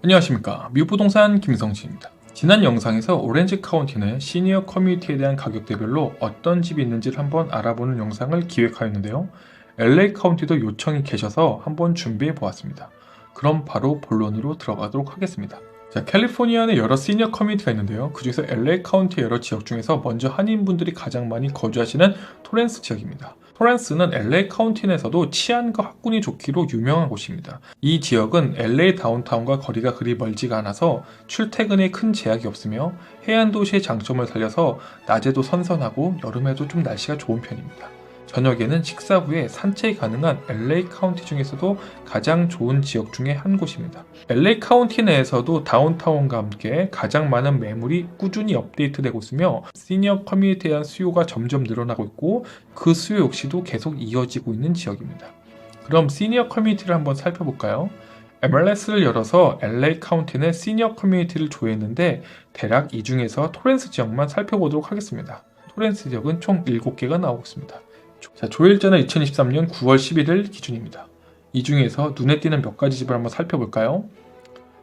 안녕하십니까. 미부동산 김성진입니다. 지난 영상에서 오렌지 카운티 내 시니어 커뮤니티에 대한 가격대별로 어떤 집이 있는지를 한번 알아보는 영상을 기획하였는데요. LA 카운티도 요청이 계셔서 한번 준비해 보았습니다. 그럼 바로 본론으로 들어가도록 하겠습니다. 자, 캘리포니아 내 여러 시니어 커뮤니티가 있는데요. 그중에서 LA 카운티 여러 지역 중에서 먼저 한인분들이 가장 많이 거주하시는 토렌스 지역입니다. 토렌스는 LA 카운티 내에서도 치안과 학군이 좋기로 유명한 곳입니다. 이 지역은 LA 다운타운과 거리가 그리 멀지가 않아서 출퇴근에 큰 제약이 없으며 해안 도시의 장점을 살려서 낮에도 선선하고 여름에도 좀 날씨가 좋은 편입니다. 저녁에는 식사 후에 산책이 가능한 LA 카운티 중에서도 가장 좋은 지역 중에 한 곳입니다. LA 카운티 내에서도 다운타운과 함께 가장 많은 매물이 꾸준히 업데이트되고 있으며 시니어 커뮤니티에 대한 수요가 점점 늘어나고 있고 그 수요 역시도 계속 이어지고 있는 지역입니다. 그럼 시니어 커뮤니티를 한번 살펴볼까요? MLS를 열어서 LA 카운티 내 시니어 커뮤니티를 조회했는데 대략 이 중에서 토렌스 지역만 살펴보도록 하겠습니다. 토렌스 지역은 총 7개가 나오고 있습니다. 자, 조일자는 2023년 9월 11일 기준입니다. 이 중에서 눈에 띄는 몇 가지 집을 한번 살펴볼까요?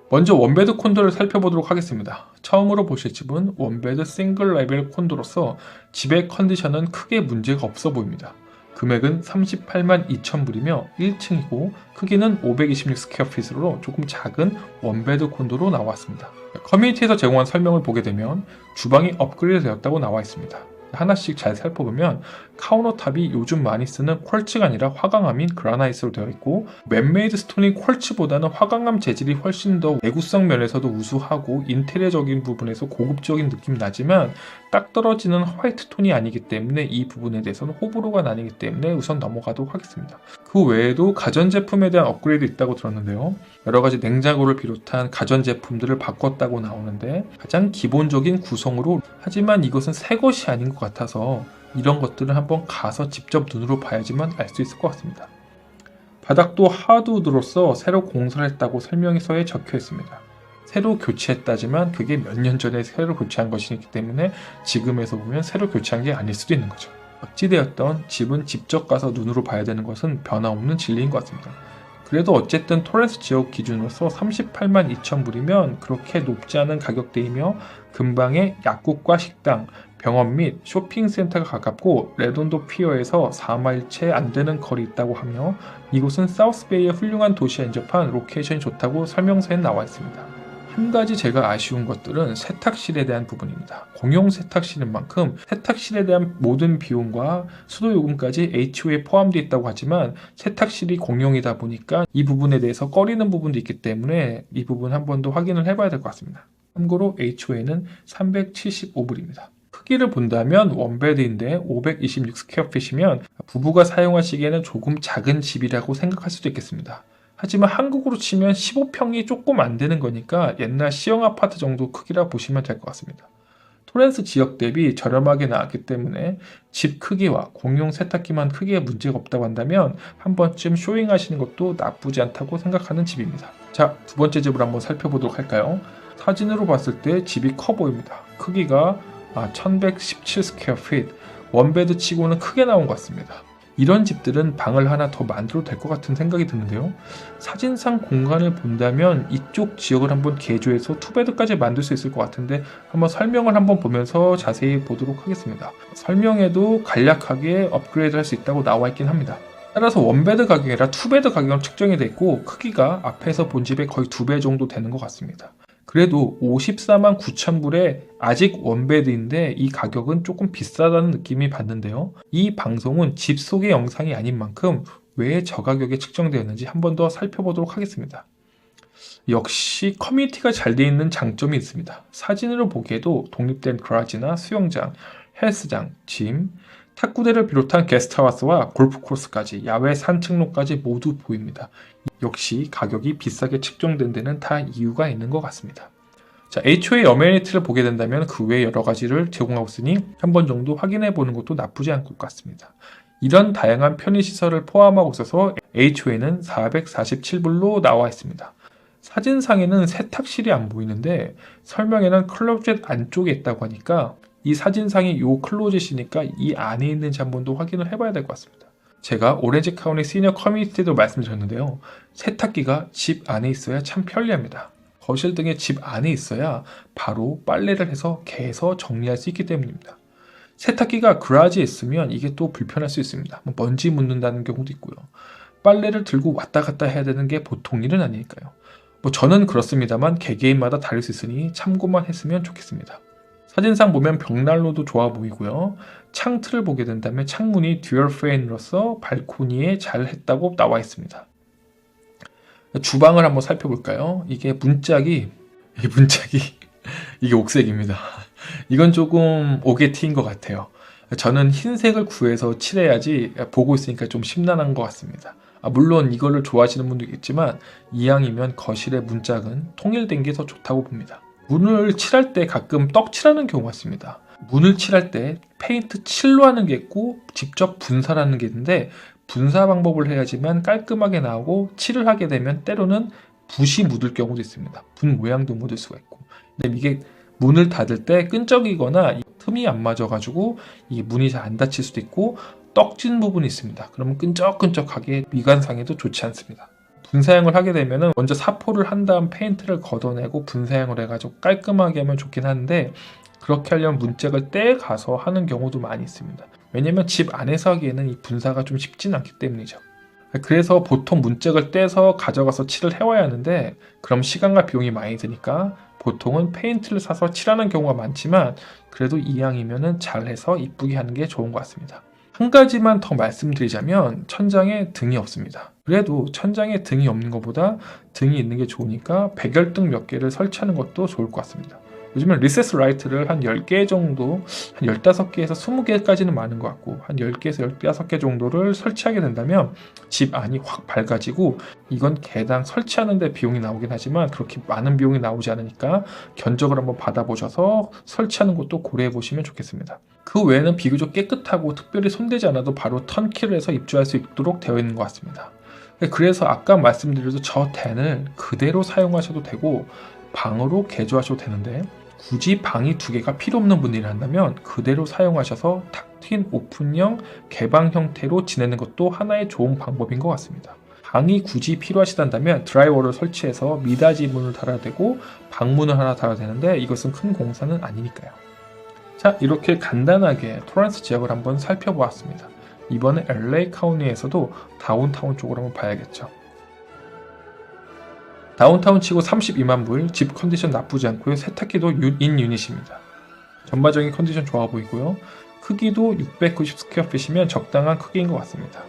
먼저 원베드 콘도를 살펴보도록 하겠습니다. 처음으로 보실 집은 원베드 싱글 레벨 콘도로서 집의 컨디션은 크게 문제가 없어 보입니다. 금액은 38만 2천 불이며 1층이고 크기는 526 스퀘어핏으로 조금 작은 원베드 콘도로 나왔습니다. 커뮤니티에서 제공한 설명을 보게 되면 주방이 업그레이드 되었다고 나와 있습니다. 하나씩 잘 살펴보면 카운터탑이 요즘 많이 쓰는 퀄츠가 아니라 화강암인 그라나이트로 되어 있고 맨메이드 스톤인 퀄츠보다는 화강암 재질이 훨씬 더 내구성 면에서도 우수하고 인테리어적인 부분에서 고급적인 느낌이 나지만 딱 떨어지는 화이트 톤이 아니기 때문에 이 부분에 대해서는 호불호가 나뉘기 때문에 우선 넘어가도록 하겠습니다. 그 외에도 가전제품에 대한 업그레이드 있다고 들었는데요. 여러가지 냉장고를 비롯한 가전제품들을 바꿨다고 나오는데 가장 기본적인 구성으로 하지만 이것은 새 것이 아닌 것 같아서 이런 것들은 한번 가서 직접 눈으로 봐야지만 알 수 있을 것 같습니다. 바닥도 하드우드로서 새로 공사를 했다고 설명서에 적혀 있습니다. 새로 교체했다지만 그게 몇 년 전에 새로 교체한 것이기 때문에 지금에서 보면 새로 교체한 게 아닐 수도 있는 거죠. 어찌되었던 집은 직접 가서 눈으로 봐야 되는 것은 변함없는 진리인 것 같습니다. 그래도 어쨌든 토렌스 지역 기준으로서 38만 2천 불이면 그렇게 높지 않은 가격대이며 근방에 약국과 식당, 병원 및 쇼핑센터가 가깝고 레돈도 피어에서 4마일 채 안 되는 거리 있다고 하며 이곳은 사우스베이의 훌륭한 도시에 인접한 로케이션이 좋다고 설명서에 나와 있습니다. 한 가지 제가 아쉬운 것들은 세탁실에 대한 부분입니다. 공용 세탁실인 만큼 세탁실에 대한 모든 비용과 수도 요금까지 HOA에 포함되어 있다고 하지만 세탁실이 공용이다 보니까 이 부분에 대해서 꺼리는 부분도 있기 때문에 이 부분 한 번 더 확인을 해봐야 될 것 같습니다. 참고로 HOA는 375불입니다. 크기를 본다면 원베드인데 526 스퀘어핏이면 부부가 사용하시기에는 조금 작은 집이라고 생각할 수도 있겠습니다. 하지만 한국으로 치면 15평이 조금 안 되는 거니까 옛날 시형 아파트 정도 크기라 보시면 될 것 같습니다. 토렌스 지역 대비 저렴하게 나왔기 때문에 집 크기와 공용 세탁기만 크기에 문제가 없다고 한다면 한 번쯤 쇼잉하시는 것도 나쁘지 않다고 생각하는 집입니다. 자, 두 번째 집을 한번 살펴보도록 할까요? 사진으로 봤을 때 집이 커 보입니다. 크기가 1117 스퀘어핏, 원베드 치고는 크게 나온 것 같습니다. 이런 집들은 방을 하나 더 만들어도 될 것 같은 생각이 드는데요. 사진상 공간을 본다면 이쪽 지역을 한번 개조해서 투베드까지 만들 수 있을 것 같은데 한번 설명을 한번 보면서 자세히 보도록 하겠습니다. 설명에도 간략하게 업그레이드 할 수 있다고 나와 있긴 합니다. 따라서 원베드 가격이 아니라 투베드 가격은 측정이 돼 있고 크기가 앞에서 본 집의 거의 2배 정도 되는 것 같습니다. 그래도 54만 9천 불에 아직 원베드인데 이 가격은 조금 비싸다는 느낌이 받는데요. 이 방송은 집 소개 영상이 아닌 만큼 왜 저 가격에 측정되었는지 한 번 더 살펴보도록 하겠습니다. 역시 커뮤니티가 잘 되어 있는 장점이 있습니다. 사진으로 보기에도 독립된 그라지나 수영장, 헬스장, 짐, 탁구대를 비롯한 게스트하우스와 골프코스까지 야외 산책로까지 모두 보입니다. 역시 가격이 비싸게 측정된 데는 다 이유가 있는 것 같습니다. 자, HOA 어메니티를 보게 된다면 그 외 여러 가지를 제공하고 있으니 한 번 정도 확인해 보는 것도 나쁘지 않을 것 같습니다. 이런 다양한 편의시설을 포함하고 있어서 HOA는 447불로 나와 있습니다. 사진상에는 세탁실이 안 보이는데 설명에는 클로젯 안쪽에 있다고 하니까 이 사진상이 요 클로젯이니까 이 안에 있는지 한 번 더 확인을 해봐야 될 것 같습니다. 제가 오렌지 카운티 시니어 커뮤니티 때도 말씀드렸는데요. 세탁기가 집 안에 있어야 참 편리합니다. 거실 등의 집 안에 있어야 바로 빨래를 해서 개서 정리할 수 있기 때문입니다. 세탁기가 그라지에 있으면 이게 또 불편할 수 있습니다. 먼지 묻는다는 경우도 있고요. 빨래를 들고 왔다 갔다 해야 되는 게 보통 일은 아니니까요. 저는 그렇습니다만 개개인마다 다를 수 있으니 참고만 했으면 좋겠습니다. 사진상 보면 벽난로도 좋아 보이고요. 창틀을 보게 된다면 창문이 듀얼 프레임으로서 발코니에 잘 했다고 나와 있습니다. 주방을 한번 살펴볼까요? 이게 이게 옥색입니다. 이건 조금 오게티인 것 같아요. 저는 흰색을 구해서 칠해야지 보고 있으니까 좀 심란한 것 같습니다. 물론 이거를 좋아하시는 분도 있겠지만 이왕이면 거실의 문짝은 통일된 게 더 좋다고 봅니다. 문을 칠할 때 가끔 떡칠하는 경우가 있습니다. 문을 칠할 때 페인트 칠로 하는 게 있고 직접 분사하는 게 있는데 분사 방법을 해야지만 깔끔하게 나오고 칠을 하게 되면 때로는 붓이 묻을 경우도 있습니다. 붓 모양도 묻을 수가 있고. 근데 이게 문을 닫을 때 끈적이거나 틈이 안 맞아가지고 이 문이 잘 안 닫힐 수도 있고 떡진 부분이 있습니다. 그러면 끈적끈적하게 미관상에도 좋지 않습니다. 분사형을 하게 되면 먼저 사포를 한 다음 페인트를 걷어내고 분사형을 해가지고 깔끔하게 하면 좋긴 한데 그렇게 하려면 문짝을 떼가서 하는 경우도 많이 있습니다. 왜냐면 집 안에서 하기에는 이 분사가 좀 쉽진 않기 때문이죠. 그래서 보통 문짝을 떼서 가져가서 칠을 해와야 하는데 그럼 시간과 비용이 많이 드니까 보통은 페인트를 사서 칠하는 경우가 많지만 그래도 이왕이면 잘해서 이쁘게 하는 게 좋은 것 같습니다. 한 가지만 더 말씀드리자면 천장에 등이 없습니다. 그래도 천장에 등이 없는 것보다 등이 있는 게 좋으니까 백열등 몇 개를 설치하는 것도 좋을 것 같습니다. 요즘엔 리세스 라이트를 한 10개 정도, 한 15개에서 20개까지는 많은 것 같고 한 10개에서 15개 정도를 설치하게 된다면 집 안이 확 밝아지고 이건 개당 설치하는 데 비용이 나오긴 하지만 그렇게 많은 비용이 나오지 않으니까 견적을 한번 받아보셔서 설치하는 것도 고려해 보시면 좋겠습니다. 그 외에는 비교적 깨끗하고 특별히 손대지 않아도 바로 턴키를 해서 입주할 수 있도록 되어 있는 것 같습니다. 그래서 아까 말씀드린 저 덴을 그대로 사용하셔도 되고 방으로 개조하셔도 되는데 굳이 방이 2개가 필요 없는 분들이 한다면 그대로 사용하셔서 탁 트인 오픈형 개방 형태로 지내는 것도 하나의 좋은 방법인 것 같습니다. 방이 굳이 필요하시다면 드라이워를 설치해서 미닫이 문을 달아야 되고 방문을 하나 달아야 되는데 이것은 큰 공사는 아니니까요. 자, 이렇게 간단하게 토렌토 지역을 한번 살펴보았습니다. 이번에 LA 카운티에서도 다운타운 쪽으로 한번 봐야겠죠. 다운타운 치고 32만 불, 집 컨디션 나쁘지 않고요. 세탁기도 인 유닛입니다. 전반적인 컨디션 좋아 보이고요. 크기도 690 스퀘어핏이면 적당한 크기인 것 같습니다.